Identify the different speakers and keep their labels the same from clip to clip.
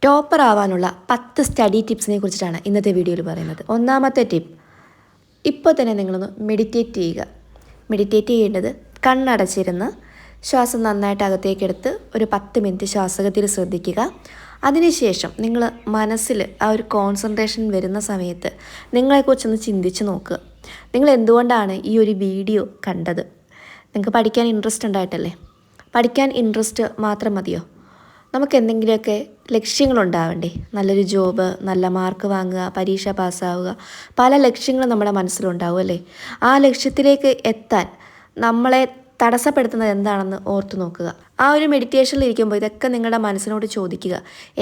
Speaker 1: Topper ആവാനുള്ള 10 study ടിപ്സിനെ കുറിച്ചിട്ടാണ് ഇന്നത്തെ വീഡിയോയിൽ പറയുന്നത്. ഒന്നാമത്തെ ടിപ്പ്, ഇപ്പോൾ തന്നെ നിങ്ങളൊന്ന് മെഡിറ്റേറ്റ് ചെയ്യുക. മെഡിറ്റേറ്റ് ചെയ്യേണ്ടത് കണ്ണടച്ചിരുന്ന് ശ്വാസം നന്നായിട്ട് അകത്തേക്കെടുത്ത് ഒരു 10 മിനിറ്റ് ശ്വാസഗതിയിൽ ശ്രദ്ധിക്കുക. അതിനുശേഷം നിങ്ങൾ മനസ്സിൽ ആ ഒരു കോൺസെൻട്രേഷൻ വരുന്ന സമയത്ത് നിങ്ങളെക്കുറിച്ചൊന്ന് ചിന്തിച്ച് നോക്കുക. നിങ്ങൾ എന്തുകൊണ്ടാണ് ഈ ഒരു വീഡിയോ കണ്ടത്? നിങ്ങൾക്ക് പഠിക്കാൻ ഇൻട്രസ്റ്റ് ഉണ്ടായിട്ടല്ലേ? പഠിക്കാൻ ഇൻട്രസ്റ്റ് മാത്രം മതിയോ? നമുക്ക് എന്തെങ്കിലുമൊക്കെ ലക്ഷ്യങ്ങളുണ്ടാവണ്ടേ? നല്ലൊരു ജോബ്, നല്ല മാർക്ക് വാങ്ങുക, പരീക്ഷ പാസ്സാവുക, പല ലക്ഷ്യങ്ങളും നമ്മുടെ മനസ്സിലുണ്ടാവും അല്ലേ? ആ ലക്ഷ്യത്തിലേക്ക് എത്താൻ നമ്മളെ തടസ്സപ്പെടുത്തുന്നത് എന്താണെന്ന് ഓർത്തു നോക്കുക. ആ ഒരു മെഡിറ്റേഷനിൽ ഇരിക്കുമ്പോൾ ഇതൊക്കെ നിങ്ങളുടെ മനസ്സിനോട് ചോദിക്കുക.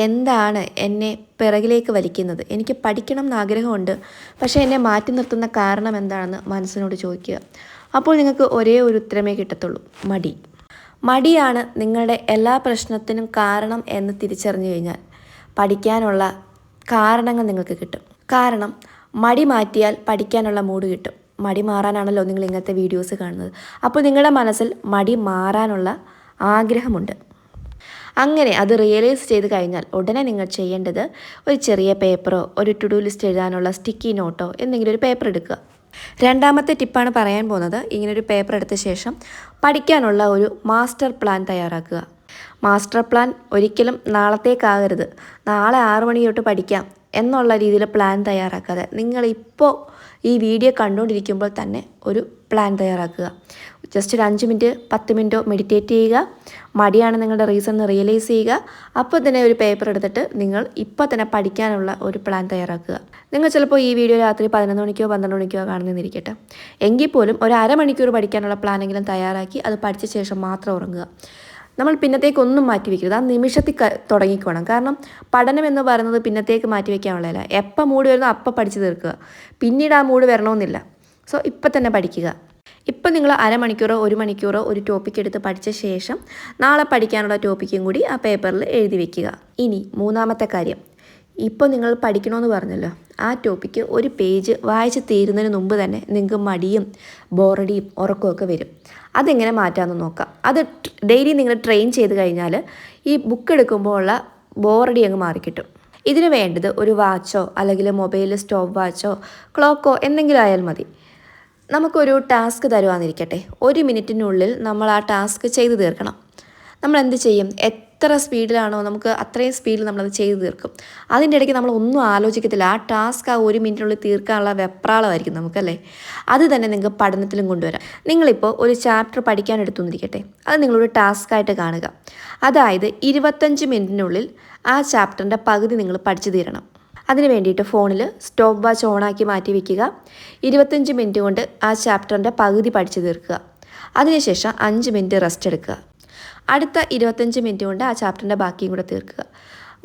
Speaker 1: എന്താണ് എന്നെ പിറകിലേക്ക് വലിക്കുന്നത്? എനിക്ക് പഠിക്കണം എന്ന് ആഗ്രഹമുണ്ട്, പക്ഷേ എന്നെ മാറ്റി നിർത്തുന്ന കാരണം എന്താണെന്ന് മനസ്സിനോട് ചോദിക്കുക. അപ്പോൾ നിങ്ങൾക്ക് ഒരേ ഒരു ഉത്തരമേ കിട്ടത്തുള്ളൂ: മടി. മടിയാണ് നിങ്ങളുടെ എല്ലാ പ്രശ്നത്തിനും കാരണം എന്ന് തിരിച്ചറിഞ്ഞു കഴിഞ്ഞാൽ പഠിക്കാനുള്ള കാരണങ്ങൾ നിങ്ങൾക്ക് കിട്ടും. കാരണം മടി മാറ്റിയാൽ പഠിക്കാനുള്ള മൂഡ് കിട്ടും. മടി മാറാനാണല്ലോ നിങ്ങൾ ഇങ്ങനത്തെ വീഡിയോസ് കാണുന്നത്. അപ്പോൾ നിങ്ങളുടെ മനസ്സിൽ മടി മാറാനുള്ള ആഗ്രഹമുണ്ട്. അങ്ങനെ അത് റിയലൈസ് ചെയ്ത് കഴിഞ്ഞാൽ ഉടനെ നിങ്ങൾ ചെയ്യേണ്ടത് ഒരു ചെറിയ പേപ്പറോ ഒരു ടു ഡു ലിസ്റ്റ് എഴുതാനുള്ള സ്റ്റിക്കി നോട്ടോ എന്തെങ്കിലും ഒരു പേപ്പർ എടുക്കുക. രണ്ടാമത്തെ ടിപ്പാണ് പറയാൻ പോകുന്നത്. ഇങ്ങനൊരു പേപ്പർ എടുത്ത ശേഷം പഠിക്കാനുള്ള ഒരു മാസ്റ്റർ പ്ലാൻ തയ്യാറാക്കുക. മാസ്റ്റർ പ്ലാൻ ഒരിക്കലും നാളത്തേക്കാകരുത്. നാളെ 6 മണി തൊട്ട് പഠിക്കാം എന്നുള്ള രീതിയിൽ പ്ലാൻ തയ്യാറാക്കാതെ നിങ്ങളിപ്പോൾ ഈ വീഡിയോ കണ്ടുകൊണ്ടിരിക്കുമ്പോൾ തന്നെ ഒരു പ്ലാൻ തയ്യാറാക്കുക. ജസ്റ്റ് ഒരു 5 മിനിറ്റ് 10 മിനിറ്റോ മെഡിറ്റേറ്റ് ചെയ്യുക. മടിയാണ് നിങ്ങളുടെ റീസൺ എന്ന് റിയലൈസ് ചെയ്യുക. അപ്പോൾ തന്നെ ഒരു പേപ്പർ എടുത്തിട്ട് നിങ്ങൾ ഇപ്പോൾ തന്നെ പഠിക്കാനുള്ള ഒരു പ്ലാൻ തയ്യാറാക്കുക. നിങ്ങൾ ചിലപ്പോൾ ഈ വീഡിയോ രാത്രി 11 മണിക്കോ 12 മണിക്കോ കാണുന്നതെന്നിരിക്കട്ടെ. എങ്കിൽ പോലും ഒരു അരമണിക്കൂർ പഠിക്കാനുള്ള പ്ലാനെങ്കിലും തയ്യാറാക്കി അത് പഠിച്ച ശേഷം മാത്രം ഉറങ്ങുക. നമ്മൾ പിന്നത്തേക്കൊന്നും മാറ്റി വയ്ക്കരുത്. ആ നിമിഷത്തിൽ തുടങ്ങിക്കോണം. കാരണം പഠനം എന്ന് പറയുന്നത് പിന്നത്തേക്ക് മാറ്റി വയ്ക്കാനുള്ളതല്ല. എപ്പോൾ മൂഡ് വരുന്നോ അപ്പം പഠിച്ച് തീർക്കുക. പിന്നീട് ആ മൂഡ് വരണമെന്നില്ല. സോ ഇപ്പം തന്നെ പഠിക്കുക. ഇപ്പം നിങ്ങൾ അരമണിക്കൂറോ 1 മണിക്കൂറോ ഒരു ടോപ്പിക് എടുത്ത് പഠിച്ച ശേഷം നാളെ പഠിക്കാനുള്ള ടോപ്പിക്കും കൂടി ആ പേപ്പറിൽ എഴുതി വയ്ക്കുക. ഇനി മൂന്നാമത്തെ കാര്യം, ഇപ്പോൾ നിങ്ങൾ പഠിക്കണമെന്ന് പറഞ്ഞല്ലോ, ആ ടോപ്പിക്ക് ഒരു പേജ് വായിച്ച് തീരുന്നതിന് മുമ്പ് തന്നെ നിങ്ങൾക്ക് മടിയും ബോറടിയും ഉറക്കമൊക്കെ വരും. അതെങ്ങനെ മാറ്റാമെന്ന് നോക്കാം. അത് ഡെയിലി നിങ്ങൾ ട്രെയിൻ ചെയ്ത് കഴിഞ്ഞാൽ ഈ ബുക്ക് എടുക്കുമ്പോൾ ഉള്ള ബോറടി അങ്ങ് മാറിക്കിട്ടും. ഇതിന് വേണ്ടത് ഒരു വാച്ചോ അല്ലെങ്കിൽ മൊബൈലിൽ സ്റ്റോപ്പ് വാച്ചോ ക്ലോക്കോ എന്തെങ്കിലും ആയാൽ മതി. നമുക്കൊരു ടാസ്ക് തരുവാന്നിരിക്കട്ടെ. 1 മിനിറ്റിനുള്ളിൽ നമ്മൾ ആ ടാസ്ക് ചെയ്ത് തീർക്കണം. നമ്മൾ എന്ത് ചെയ്യും? എത്ര സ്പീഡിലാണോ നമുക്ക് അത്രയും സ്പീഡിൽ നമ്മളത് ചെയ്ത് തീർക്കും. അതിൻ്റെ ഇടയ്ക്ക് നമ്മൾ ഒന്നും ആലോചിക്കത്തില്ല. ആ ടാസ്ക് ആ 1 മിനിറ്റിനുള്ളിൽ തീർക്കാനുള്ള വെപ്രാളമായിരിക്കും നമുക്കല്ലേ? അത് തന്നെ നിങ്ങൾക്ക് പഠനത്തിലും കൊണ്ടുവരാം. നിങ്ങളിപ്പോൾ ഒരു ചാപ്റ്റർ പഠിക്കാൻ എടുത്തുന്നിരിക്കട്ടെ. അത് നിങ്ങളൊരു ടാസ്ക്കായിട്ട് കാണുക. അതായത് 25 മിനിറ്റിനുള്ളിൽ ആ ചാപ്റ്ററിൻ്റെ പകുതി നിങ്ങൾ പഠിച്ചു തീരണം. അതിന് വേണ്ടിയിട്ട് ഫോണിൽ സ്റ്റോപ്പ് വാച്ച് ഓണാക്കി മാറ്റി വയ്ക്കുക. 25 മിനിറ്റ് കൊണ്ട് ആ ചാപ്റ്ററിൻ്റെ പകുതി പഠിച്ചു തീർക്കുക. അതിനുശേഷം 5 മിനിറ്റ് റെസ്റ്റ് എടുക്കുക. അടുത്ത 25 മിനിറ്റ് കൊണ്ട് ആ ചാപ്റ്ററിൻ്റെ ബാക്കിയും കൂടെ തീർക്കുക.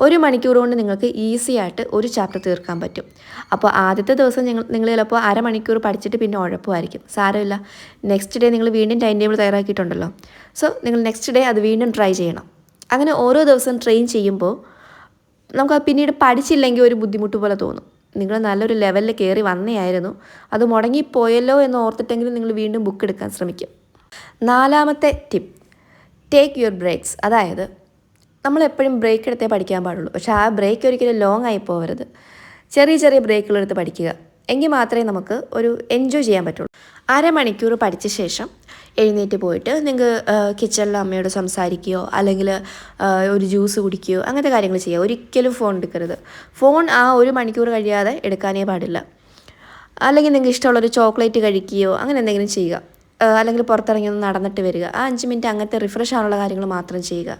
Speaker 1: 1 മണിക്കൂർ കൊണ്ട് നിങ്ങൾക്ക് ഈസി ആയിട്ട് ഒരു ചാപ്റ്റർ തീർക്കാൻ പറ്റും. അപ്പോൾ ആദ്യത്തെ ദിവസം നിങ്ങൾ ചിലപ്പോൾ അരമണിക്കൂർ പഠിച്ചിട്ട് പിന്നെ ഉഴപ്പുമായിരിക്കും. സാരമില്ല, നെക്സ്റ്റ് ഡേ നിങ്ങൾ വീണ്ടും ടൈം ടേബിൾ തയ്യാറാക്കിയിട്ടുണ്ടല്ലോ. സോ നിങ്ങൾ നെക്സ്റ്റ് ഡേ അത് വീണ്ടും ട്രൈ ചെയ്യണം. അങ്ങനെ ഓരോ ദിവസം ട്രെയിൻ ചെയ്യുമ്പോൾ നമുക്ക് പിന്നീട് പഠിച്ചില്ലെങ്കിൽ ഒരു ബുദ്ധിമുട്ട് പോലെ തോന്നും. നിങ്ങൾ നല്ലൊരു ലെവലിൽ കയറി വന്നെയായിരുന്നു, അത് മുടങ്ങിപ്പോയല്ലോ എന്ന് ഓർത്തിട്ടെങ്കിലും നിങ്ങൾ വീണ്ടും ബുക്ക് എടുക്കാൻ ശ്രമിക്കും. നാലാമത്തെ ടിപ്പ്, ടേക്ക് യുവർ ബ്രേക്സ്. അതായത് നമ്മളെപ്പോഴും ബ്രേക്ക് എടുത്തേ പഠിക്കാൻ പാടുള്ളൂ. പക്ഷേ ആ ബ്രേക്ക് ഒരിക്കലും ലോങ് ആയി പോകരുത്. ചെറിയ ചെറിയ ബ്രേക്കുകളെടുത്ത് പഠിക്കുക. എങ്കിൽ മാത്രമേ നമുക്ക് ഒരു എൻജോയ് ചെയ്യാൻ പറ്റുള്ളൂ. അരമണിക്കൂർ പഠിച്ച ശേഷം എഴുന്നേറ്റ് പോയിട്ട് നിങ്ങൾക്ക് കിച്ചണിൽ അമ്മയോട് സംസാരിക്കുകയോ അല്ലെങ്കിൽ ഒരു ജ്യൂസ് കുടിക്കുകയോ അങ്ങനത്തെ കാര്യങ്ങൾ ചെയ്യുക. ഒരിക്കലും ഫോൺ എടുക്കരുത്. ഫോൺ ആ 1 മണിക്കൂർ കഴിയാതെ എടുക്കാനേ പാടില്ല. അല്ലെങ്കിൽ നിങ്ങൾക്ക് ഇഷ്ടമുള്ളൊരു ചോക്ലേറ്റ് കഴിക്കുകയോ അങ്ങനെ എന്തെങ്കിലും ചെയ്യുക. അല്ലെങ്കിൽ പുറത്തിറങ്ങി ഒന്ന് നടന്നിട്ട് വരിക. ആ 5 മിനിറ്റ് അങ്ങനത്തെ റിഫ്രഷ് ആണുള്ള കാര്യങ്ങൾ മാത്രം ചെയ്യുക.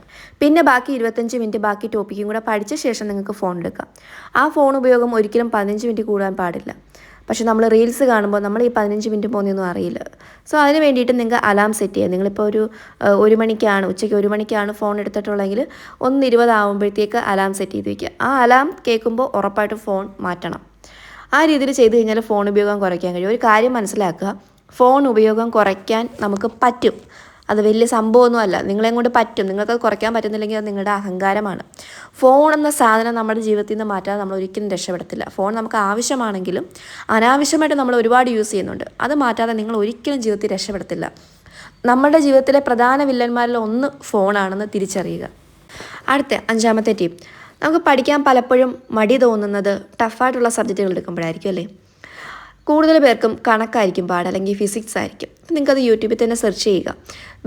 Speaker 1: പിന്നെ ബാക്കി 25 മിനിറ്റ് ബാക്കി ടോപ്പിക്കും കൂടെ പഠിച്ച ശേഷം നിങ്ങൾക്ക് ഫോൺ എടുക്കാം. ആ ഫോൺ ഉപയോഗം ഒരിക്കലും 15 മിനിറ്റ് കൂടാൻ പാടില്ല. പക്ഷെ നമ്മൾ റീൽസ് കാണുമ്പോൾ നമ്മൾ ഈ 15 മിനിറ്റ് പോകുന്നതൊന്നും അറിയില്ല. സോ അതിന് വേണ്ടിയിട്ട് നിങ്ങൾക്ക് അലാം സെറ്റ് ചെയ്യുക. നിങ്ങളിപ്പോൾ ഒരു 1 മണിക്കാണ്, ഉച്ചയ്ക്ക് 1 മണിക്കാണ് ഫോൺ എടുത്തിട്ടുള്ളെങ്കിൽ 1:20 ആകുമ്പോഴത്തേക്ക് അലാം സെറ്റ് ചെയ്ത് വയ്ക്കുക. ആ അലാം കേൾക്കുമ്പോൾ ഉറപ്പായിട്ട് ഫോൺ മാറ്റണം. ആ രീതിയിൽ ചെയ്ത് കഴിഞ്ഞാൽ ഫോൺ ഉപയോഗം കുറയ്ക്കാൻ കഴിയും. ഒരു കാര്യം മനസ്സിലാക്കുക, ഫോൺ ഉപയോഗം കുറയ്ക്കാൻ നമുക്ക് പറ്റും. അത് വലിയ സംഭവമൊന്നുമല്ല. നിങ്ങളെ കൊണ്ട് പറ്റും. നിങ്ങൾക്കത് കുറയ്ക്കാൻ പറ്റുന്നില്ലെങ്കിൽ അത് നിങ്ങളുടെ അഹങ്കാരമാണ്. ഫോൺ എന്ന സാധനം നമ്മുടെ ജീവിതത്തിൽ നിന്ന് മാറ്റാതെ നമ്മൾ ഒരിക്കലും രക്ഷപ്പെടത്തില്ല. ഫോൺ നമുക്ക് ആവശ്യമാണെങ്കിലും അനാവശ്യമായിട്ട് നമ്മൾ ഒരുപാട് യൂസ് ചെയ്യുന്നുണ്ട്. അത് മാറ്റാതെ നിങ്ങൾ ഒരിക്കലും ജീവിതത്തിൽ രക്ഷപ്പെടത്തില്ല. നമ്മുടെ ജീവിതത്തിലെ പ്രധാന വില്ലന്മാരിൽ ഒന്ന് ഫോണാണെന്ന് തിരിച്ചറിയുക. അടുത്ത 5-ാമത്തെ ടിപ്പ്, നമുക്ക് പഠിക്കാൻ പലപ്പോഴും മടി തോന്നുന്നത് ടഫായിട്ടുള്ള സബ്ജക്റ്റുകൾ എടുക്കുമ്പോഴായിരിക്കും അല്ലേ. കൂടുതൽ പേർക്കും കണക്കായിരിക്കും പാട്, അല്ലെങ്കിൽ ഫിസിക്സ് ആയിരിക്കും. നിങ്ങൾക്കത് യൂട്യൂബിൽ തന്നെ സെർച്ച് ചെയ്യുക.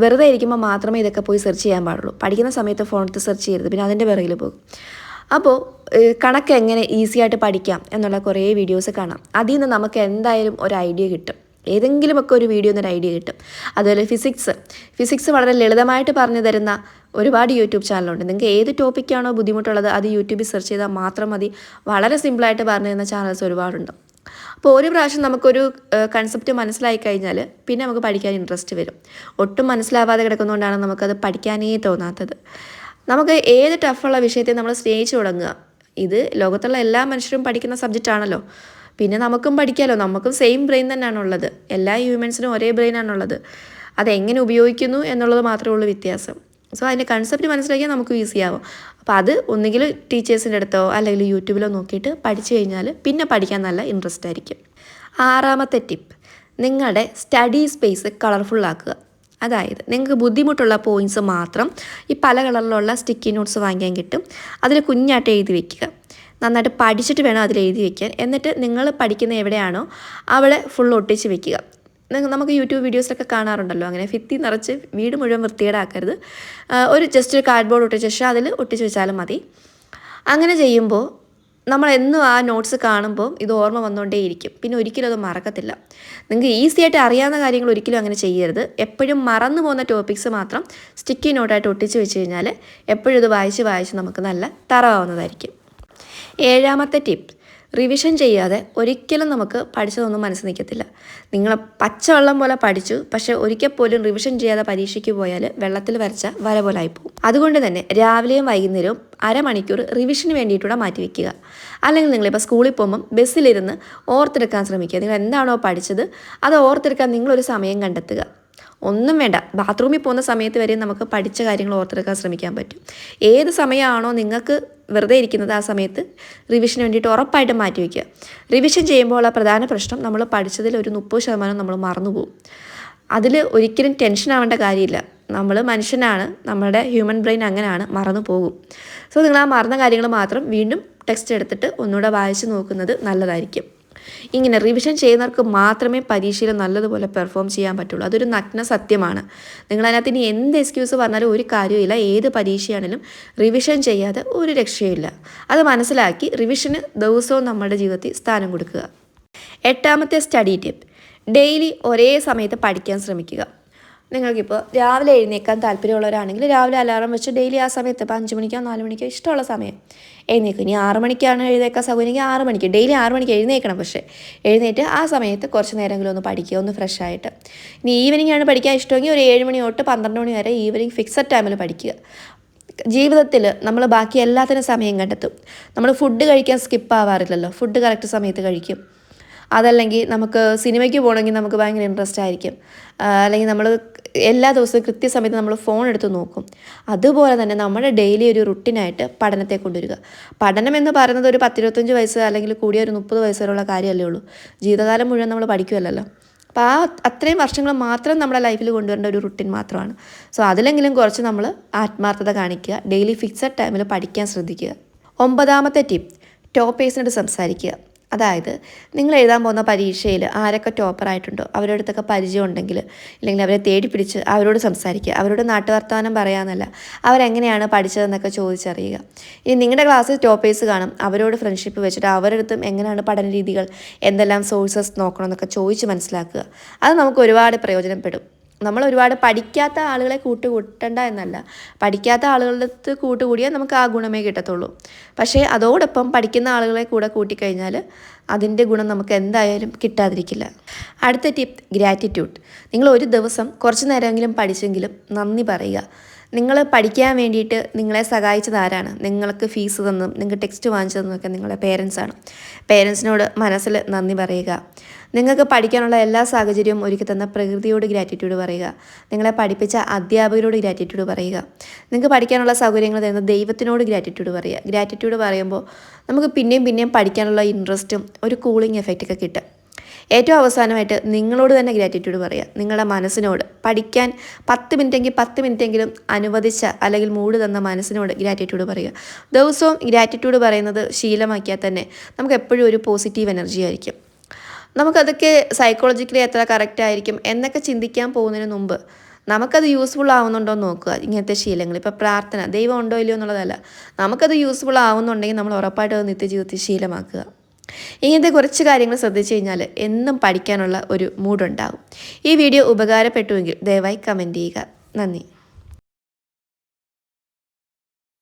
Speaker 1: വെറുതെ ഇരിക്കുമ്പോൾ മാത്രമേ ഇതൊക്കെ പോയി സെർച്ച് ചെയ്യാൻ പാടുള്ളൂ. പഠിക്കുന്ന സമയത്ത് ഫോണിൽ സെർച്ച് ചെയ്യരുത്, പിന്നെ അതിൻ്റെ പിറകിൽ പോകും. അപ്പോൾ കണക്ക് എങ്ങനെ ഈസി ആയിട്ട് പഠിക്കാം എന്നുള്ള കുറേ വീഡിയോസ് കാണാം. അതിൽ നിന്ന് നമുക്ക് എന്തായാലും ഒരു ഐഡിയ കിട്ടും. ഏതെങ്കിലുമൊക്കെ ഒരു വീഡിയോ ഒരു ഐഡിയ കിട്ടും. അതുപോലെ ഫിസിക്സ് വളരെ ലളിതമായിട്ട് പറഞ്ഞു തരുന്ന ഒരുപാട് യൂട്യൂബ് ചാനലുണ്ട്. നിങ്ങൾക്ക് ഏത് ടോപ്പിക്കാണോ ബുദ്ധിമുട്ടുള്ളത് അത് യൂട്യൂബിൽ സെർച്ച് ചെയ്താൽ മാത്രം മതി. വളരെ സിമ്പിളായിട്ട് പറഞ്ഞു തരുന്ന ചാനൽസ് ഒരുപാടുണ്ട്. അപ്പോൾ ഒരു പ്രാവശ്യം നമുക്കൊരു കൺസെപ്റ്റ് മനസ്സിലായി കഴിഞ്ഞാൽ പിന്നെ നമുക്ക് പഠിക്കാൻ ഇൻട്രസ്റ്റ് വരും. ഒട്ടും മനസ്സിലാവാതെ കിടക്കുന്നതുകൊണ്ടാണ് നമുക്കത് പഠിക്കാനേ തോന്നാത്തത്. നമുക്ക് ഏത് ടഫുള്ള വിഷയത്തെ നമ്മൾ സ്നേഹിച്ച് തുടങ്ങുക. ഇത് ലോകത്തുള്ള എല്ലാ മനുഷ്യരും പഠിക്കുന്ന സബ്ജക്റ്റ് ആണല്ലോ. പിന്നെ നമുക്കും പഠിക്കാമല്ലോ. നമുക്കും സെയിം ബ്രെയിൻ തന്നെയാണുള്ളത്. എല്ലാ ഹ്യൂമൻസിനും ഒരേ ബ്രെയിനാണുള്ളത്. അതെങ്ങനെ ഉപയോഗിക്കുന്നു എന്നുള്ളത് മാത്രമേ ഉള്ളൂ വ്യത്യാസം. സോ അതിൻ്റെ കൺസെപ്റ്റ് മനസ്സിലാക്കിയാൽ നമുക്ക് ഈസി ആവും. അപ്പോൾ അത് ഒന്നുകിൽ ടീച്ചേഴ്സിൻ്റെ അടുത്തോ അല്ലെങ്കിൽ യൂട്യൂബിലോ നോക്കിയിട്ട് പഠിച്ചു കഴിഞ്ഞാൽ പിന്നെ പഠിക്കാൻ നല്ല ഇൻട്രസ്റ്റ് ആയിരിക്കും. 6ാമത്തെ ടിപ്പ്, നിങ്ങളുടെ സ്റ്റഡി സ്പേസ് കളർഫുള്ളാക്കുക. അതായത് നിങ്ങൾക്ക് ബുദ്ധിമുട്ടുള്ള പോയിൻറ്റ്സ് മാത്രം ഈ പല കളറിലുള്ള സ്റ്റിക്കി നോട്ട്സ് വാങ്ങിക്കാൻ കിട്ടും. അതിൽ കുഞ്ഞായിട്ട് എഴുതി വയ്ക്കുക. നന്നായിട്ട് പഠിച്ചിട്ട് വേണം അതിൽ എഴുതി വയ്ക്കാൻ. എന്നിട്ട് നിങ്ങൾ പഠിക്കുന്ന എവിടെയാണോ അവിടെ ഫുൾ ഒട്ടിച്ച് വയ്ക്കുക. നമുക്ക് യൂട്യൂബ് വീഡിയോസിലൊക്കെ കാണാറുണ്ടല്ലോ, അങ്ങനെ ഭിത്തി നിറച്ച് വീട് മുഴുവൻ വൃത്തികേടാക്കരുത്. ജസ്റ്റ് ഒരു കാർഡ്ബോർഡ് ഒട്ടിച്ച ശേഷം അതിൽ ഒട്ടിച്ച് വെച്ചാലും മതി. അങ്ങനെ ചെയ്യുമ്പോൾ നമ്മളെന്നും ആ നോട്ട്സ് കാണുമ്പോൾ ഇത് ഓർമ്മ വന്നുകൊണ്ടേയിരിക്കും. പിന്നെ ഒരിക്കലും അത് മറക്കത്തില്ല. നിങ്ങൾക്ക് ഈസി ആയിട്ട് അറിയാവുന്ന കാര്യങ്ങൾ ഒരിക്കലും അങ്ങനെ ചെയ്യരുത്. എപ്പോഴും മറന്നു പോകുന്ന ടോപ്പിക്സ് മാത്രം സ്റ്റിക്കി നോട്ടായിട്ട് ഒട്ടിച്ച് വെച്ച് കഴിഞ്ഞാൽ എപ്പോഴും ഇത് വായിച്ച് നമുക്ക് നല്ല തറവാവുന്നതായിരിക്കും. 7ാമത്തെ ടിപ്പ്, റിവിഷൻ ചെയ്യാതെ ഒരിക്കലും നമുക്ക് പഠിച്ചതൊന്നും മനസ്സിൽ നിൽക്കത്തില്ല. നിങ്ങൾ പച്ചവെള്ളം പോലെ പഠിച്ചു, പക്ഷേ ഒരിക്കൽ പോലും റിവിഷൻ ചെയ്യാതെ പരീക്ഷയ്ക്ക് പോയാൽ വെള്ളത്തിൽ വരച്ച വര പോലെ ആയിപ്പോവും. അതുകൊണ്ട് തന്നെ രാവിലെയും വൈകുന്നേരവും അരമണിക്കൂർ റിവിഷന് വേണ്ടിയിട്ടൂടെ മാറ്റി വയ്ക്കുക. അല്ലെങ്കിൽ നിങ്ങളിപ്പോൾ സ്കൂളിൽ പോകുമ്പം ബസ്സിലിരുന്ന് ഓർത്തെടുക്കാൻ ശ്രമിക്കുക. നിങ്ങൾ എന്താണോ പഠിച്ചത് അത് ഓർത്തെടുക്കാൻ നിങ്ങളൊരു സമയം കണ്ടെത്തുക. ഒന്നും വേണ്ട, ബാത്റൂമിൽ പോകുന്ന സമയത്ത് വരെ നമുക്ക് പഠിച്ച കാര്യങ്ങൾ ഓർത്തെടുക്കാൻ ശ്രമിക്കാൻ പറ്റും. ഏത് സമയമാണോ നിങ്ങൾക്ക് വെറുതെ ഇരിക്കുന്നത് ആ സമയത്ത് റിവിഷന് വേണ്ടിയിട്ട് ഉറപ്പായിട്ടും മാറ്റി വയ്ക്കുക. റിവിഷൻ ചെയ്യുമ്പോൾ ഉള്ള പ്രധാന പ്രശ്നം നമ്മൾ പഠിച്ചതിൽ ഒരു 30% നമ്മൾ മറന്നുപോകും. അതിൽ ഒരിക്കലും ടെൻഷൻ ആവേണ്ട കാര്യമില്ല. നമ്മൾ മനുഷ്യനാണ്, നമ്മുടെ ഹ്യൂമൻ ബ്രെയിൻ അങ്ങനെയാണ്, മറന്നു പോകും. സോ നിങ്ങൾ ആ മറന്ന കാര്യങ്ങൾ മാത്രം വീണ്ടും ടെക്സ്റ്റ് എടുത്തിട്ട് ഒന്നുകൂടെ വായിച്ച് നോക്കുന്നത് നല്ലതായിരിക്കും. ഇങ്ങനെ റിവിഷൻ ചെയ്യുന്നവർക്ക് മാത്രമേ പരീക്ഷയിൽ നല്ലതുപോലെ പെർഫോം ചെയ്യാൻ പറ്റുള്ളൂ. അതൊരു നഗ്ന സത്യമാണ്. നിങ്ങളതിനകത്ത് ഇനി എന്ത് എക്സ്ക്യൂസ് പറഞ്ഞാലും ഒരു കാര്യമില്ല. ഏത് പരീക്ഷയാണെങ്കിലും റിവിഷൻ ചെയ്യാതെ ഒരു രക്ഷയില്ല. അത് മനസ്സിലാക്കി റിവിഷന് ദിവസവും നമ്മുടെ ജീവിതത്തിൽ സ്ഥാനം കൊടുക്കുക. 8ാമത്തെ സ്റ്റഡി ടിപ്പ്, ഡെയിലി ഒരേ സമയത്ത് പഠിക്കാൻ ശ്രമിക്കുക. നിങ്ങൾക്കിപ്പോൾ രാവിലെ എഴുന്നേക്കാൻ താല്പര്യമുള്ളവരാണെങ്കിൽ രാവിലെ അലാറം വെച്ച് ഡെയിലി ആ സമയത്ത് ഇപ്പോൾ 5 മണിക്കോ 4 മണിക്കോ ഇഷ്ടമുള്ള സമയം എഴുന്നേക്കും. ഇനി 6 മണിക്കാണ് എഴുന്നേക്കാൻ സൗകര്യമെങ്കിൽ 6 മണിക്ക്, ഡെയിലി 6 മണിക്ക് എഴുന്നേക്കണം. പക്ഷേ എഴുന്നേറ്റ് ആ സമയത്ത് കുറച്ച് നേരമെങ്കിലും ഒന്ന് പഠിക്കുക, ഒന്ന് ഫ്രഷ് ആയിട്ട്. ഇനി ഈവനിങ് ആണ് പഠിക്കാൻ ഇഷ്ടമെങ്കിൽ ഒരു 7 മണി തൊട്ട് 12 മണി വരെ ഈവനിങ് ഫിക്സഡ് ടൈമിൽ പഠിക്കുക. ജീവിതത്തിൽ നമ്മൾ ബാക്കി എല്ലാത്തിനും സമയം കണ്ടെത്തും. നമ്മൾ ഫുഡ് കഴിക്കാൻ സ്കിപ്പ് ആവാറില്ലല്ലോ. ഫുഡ് കറക്റ്റ് സമയത്ത് കഴിക്കും. അതല്ലെങ്കിൽ നമുക്ക് സിനിമയ്ക്ക് പോകണമെങ്കിൽ നമുക്ക് ഭയങ്കര ഇൻട്രസ്റ്റ് ആയിരിക്കും. അല്ലെങ്കിൽ നമ്മൾ എല്ലാ ദിവസവും കൃത്യസമയത്ത് നമ്മൾ ഫോൺ എടുത്ത് നോക്കും. അതുപോലെ തന്നെ നമ്മുടെ ഡെയിലി ഒരു റുട്ടീനായിട്ട് പഠനത്തെ കൊണ്ടുവരിക. പഠനം എന്ന് പറയുന്നത് ഒരു 10-25 വയസ്സ് അല്ലെങ്കിൽ കൂടിയ ഒരു 30 വയസ്സ് വരെയുള്ള കാര്യമല്ലേ ഉള്ളൂ. ജീവിതകാലം മുഴുവൻ നമ്മൾ പഠിക്കുമല്ലോ. അപ്പോൾ അത്രയും വർഷങ്ങൾ മാത്രം നമ്മുടെ ലൈഫിൽ കൊണ്ടുവരേണ്ട ഒരു റുട്ടീൻ മാത്രമാണ്. സോ അതിലെങ്കിലും കുറച്ച് നമ്മൾ ആത്മാർത്ഥത കാണിക്കുക. ഡെയിലി ഫിക്സഡ് ടൈമിൽ പഠിക്കാൻ ശ്രദ്ധിക്കുക. 9ാമത്തെ ടിപ്പ്, ടോപ്പേഴ്സിനോട് സംസാരിക്കുക. അതായത് നിങ്ങൾ എഴുതാൻ പോകുന്ന പരീക്ഷയിൽ ആരൊക്കെ ടോപ്പറായിട്ടുണ്ടോ അവരുടെ അടുത്തൊക്കെ പരിചയം ഉണ്ടെങ്കിൽ, ഇല്ലെങ്കിൽ അവരെ തേടി പിടിച്ച് അവരോട് സംസാരിക്കുക. അവരോട് നാട്ടുവർത്താനം പറയാമെന്നല്ല, അവരെങ്ങനെയാണ് പഠിച്ചതെന്നൊക്കെ ചോദിച്ചറിയുക. ഇനി നിങ്ങളുടെ ക്ലാസ്സിൽ ടോപ്പേഴ്സ് കാണും, അവരോട് ഫ്രണ്ട്ഷിപ്പ് വെച്ചിട്ട് അവരുടെ അടുത്തും എങ്ങനെയാണ് പഠന രീതികൾ, എന്തെല്ലാം സോഴ്സസ് നോക്കണമെന്നൊക്കെ ചോദിച്ച് മനസ്സിലാക്കുക. അത് നമുക്ക് ഒരുപാട് പ്രയോജനപ്പെടും. നമ്മൾ ഒരുപാട് പഠിക്കാത്ത ആളുകളെ കൂട്ടണ്ട എന്നല്ല, പഠിക്കാത്ത ആളുകളുടെ അടുത്ത് കൂട്ടുകൂടിയാൽ നമുക്ക് ആ ഗുണമേ കിട്ടത്തുള്ളൂ. പക്ഷേ അതോടൊപ്പം പഠിക്കുന്ന ആളുകളെ കൂടെ കൂട്ടിക്കഴിഞ്ഞാൽ അതിൻ്റെ ഗുണം നമുക്ക് എന്തായാലും കിട്ടാതിരിക്കില്ല. അടുത്ത ടിപ്പ്, ഗ്രാറ്റിറ്റ്യൂഡ്. നിങ്ങൾ ഒരു ദിവസം കുറച്ച് നേരമെങ്കിലും പഠിച്ചെങ്കിലും നന്ദി പറയുക. നിങ്ങൾ പഠിക്കാൻ വേണ്ടിയിട്ട് നിങ്ങളെ സഹായിച്ചത് ആരാണ്? നിങ്ങൾക്ക് ഫീസ് തന്നതും നിങ്ങൾക്ക് ടെക്സ്റ്റ് വാങ്ങിച്ചു തന്നതൊക്കെ നിങ്ങളുടെ പേരൻസാണ്. പേരൻസിനോട് മനസ്സിൽ നന്ദി പറയുക. നിങ്ങൾക്ക് പഠിക്കാനുള്ള എല്ലാ സാഹചര്യവും ഒരുക്കി തന്ന പ്രകൃതിയോട് ഗ്രാറ്റിറ്റ്യൂഡ് പറയുക. നിങ്ങളെ പഠിപ്പിച്ച അധ്യാപകരോട് ഗ്രാറ്റിറ്റ്യൂഡ് പറയുക. നിങ്ങൾക്ക് പഠിക്കാനുള്ള സൗകര്യങ്ങൾ തരുന്ന ദൈവത്തിനോട് ഗ്രാറ്റിറ്റ്യൂഡ് പറയുക. ഗ്രാറ്റിറ്റ്യൂഡ് പറയുമ്പോൾ നമുക്ക് പിന്നെയും പഠിക്കാനുള്ള ഇൻട്രസ്റ്റും ഒരു കൂളിംഗ് എഫക്റ്റൊക്കെ കിട്ടും. ഏറ്റവും അവസാനമായിട്ട് നിങ്ങളോട് തന്നെ ഗ്രാറ്റിറ്റ്യൂഡ് പറയുക. നിങ്ങളുടെ മനസ്സിനോട് പഠിക്കാൻ 10 മിനിറ്റെങ്കിലും അനുവദിച്ച അല്ലെങ്കിൽ മൂഡ് തന്ന മനസ്സിനോട് ഗ്രാറ്റിറ്റ്യൂഡ് പറയുക. ദിവസവും ഗ്രാറ്റിറ്റ്യൂഡ് പറയുന്നത് ശീലമാക്കിയാൽ തന്നെ നമുക്ക് എപ്പോഴും ഒരു പോസിറ്റീവ് എനർജി ആയിരിക്കും. നമുക്കതൊക്കെ സൈക്കോളജിക്കലി എത്ര കറക്റ്റ് ആയിരിക്കും എന്നൊക്കെ ചിന്തിക്കാൻ പോകുന്നതിന് മുമ്പ് നമുക്കത് യൂസ്ഫുൾ ആവുന്നുണ്ടോ എന്ന് നോക്കുക. ഇങ്ങനത്തെ ശീലങ്ങൾ, ഇപ്പോൾ പ്രാർത്ഥന, ദൈവം ഉണ്ടോ ഇല്ലയോ എന്നുള്ളതല്ല, നമുക്കത് യൂസ്ഫുൾ ആവുന്നുണ്ടെങ്കിൽ നമ്മൾ ഉറപ്പായിട്ടും അത് നിത്യജീവിതത്തിൽ ശീലമാക്കുക. ഇങ്ങനത്തെ കുറച്ച് കാര്യങ്ങൾ ശ്രദ്ധിച്ചു കഴിഞ്ഞാൽ എന്നും പഠിക്കാനുള്ള ഒരു മൂഡുണ്ടാകും. ഈ വീഡിയോ ഉപകാരപ്പെട്ടുവെങ്കിൽ ദയവായി കമൻറ്റ് ചെയ്യുക. നന്ദി.